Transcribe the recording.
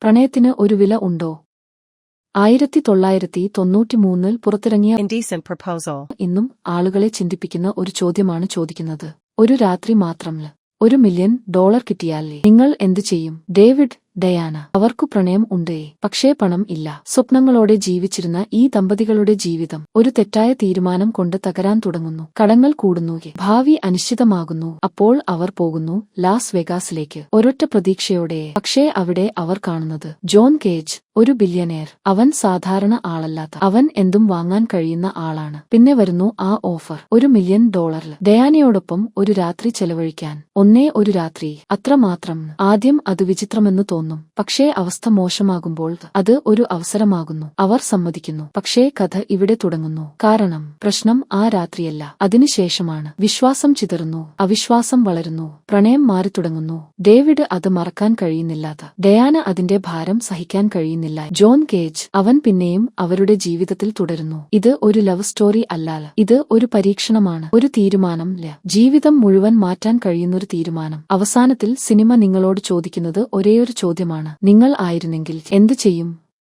പ്രണയത്തിന് ഒരു വില ഉണ്ടോ? 1993 പുറത്തിറങ്ങിയ Indecent Proposal ഇന്നും ആളുകളെ ചിന്തിപ്പിക്കുന്ന ഒരു ചോദ്യമാണ് ചോദിക്കുന്നത്. ഒരു രാത്രി മാത്രം $1 മില്യൺ കിട്ടിയാലേ നിങ്ങൾ എന്തു ചെയ്യും? David, Diana. അവർക്കു പ്രണയം ഉണ്ടേ, പക്ഷേ പണം ഇല്ല. സ്വപ്നങ്ങളോടെ ജീവിച്ചിരുന്ന ഈ ദമ്പതികളുടെ ജീവിതം ഒരു തെറ്റായ തീരുമാനം കൊണ്ട് തകരാൻ തുടങ്ങുന്നു. കടങ്ങൾ കൂടുന്നു, ഭാവി അനിശ്ചിതമാകുന്നു. അപ്പോൾ അവർ പോകുന്നു ലാസ് വെഗാസിലേക്ക്, ഒരൊറ്റ പ്രതീക്ഷയോടെ. പക്ഷേ അവിടെ അവർ കാണുന്നത് ജോൺ കേജ്, ഒരു ബില്യനെയർ. അവൻ സാധാരണ ആളല്ലാത്ത, അവൻ എന്തും വാങ്ങാൻ കഴിയുന്ന ആളാണ്. പിന്നെ വരുന്നു ആ ഓഫർ, $1 മില്യൺ. ഡയാനയോടൊപ്പം ഒരു രാത്രി ചെലവഴിക്കാൻ. ഒരു രാത്രി, അത്രമാത്രം. ആദ്യം അത് വിചിത്രമെന്ന് തോന്നും, പക്ഷേ അവസ്ഥ മോശമാകുമ്പോൾ അത് ഒരു അവസരമാകുന്നു. അവർ സമ്മതിക്കുന്നു. പക്ഷേ കഥ ഇവിടെ തുടങ്ങുന്നു. കാരണം പ്രശ്നം ആ രാത്രിയല്ല, അതിനുശേഷമാണ്. വിശ്വാസം ചിതറുന്നു, അവിശ്വാസം വളരുന്നു, പ്രണയം മാറിത്തുടങ്ങുന്നു. ഡേവിഡ് അത് മറക്കാൻ കഴിയുന്നില്ലാത്ത, ഡയാന അതിന്റെ ഭാരം സഹിക്കാൻ കഴിയുന്നില്ല. ജോൺ കേജ്, അവൻ പിന്നെയും അവരുടെ ജീവിതത്തിൽ തുടരുന്നു. ഇത് ഒരു ലവ് സ്റ്റോറി അല്ലാല, ഇത് ഒരു പരീക്ഷണമാണ്. ഒരു തീരുമാനം, ജീവിതം മുഴുവൻ മാറ്റാൻ കഴിയുന്നൊരു തീരുമാനം. അവസാനത്തിൽ സിനിമ നിങ്ങളോട് ചോദിക്കുന്നത് ഒരേയൊരു ചോദ്യമാണ്: നിങ്ങൾ ആയിരുന്നെങ്കിൽ എന്ത് ചെയ്യും?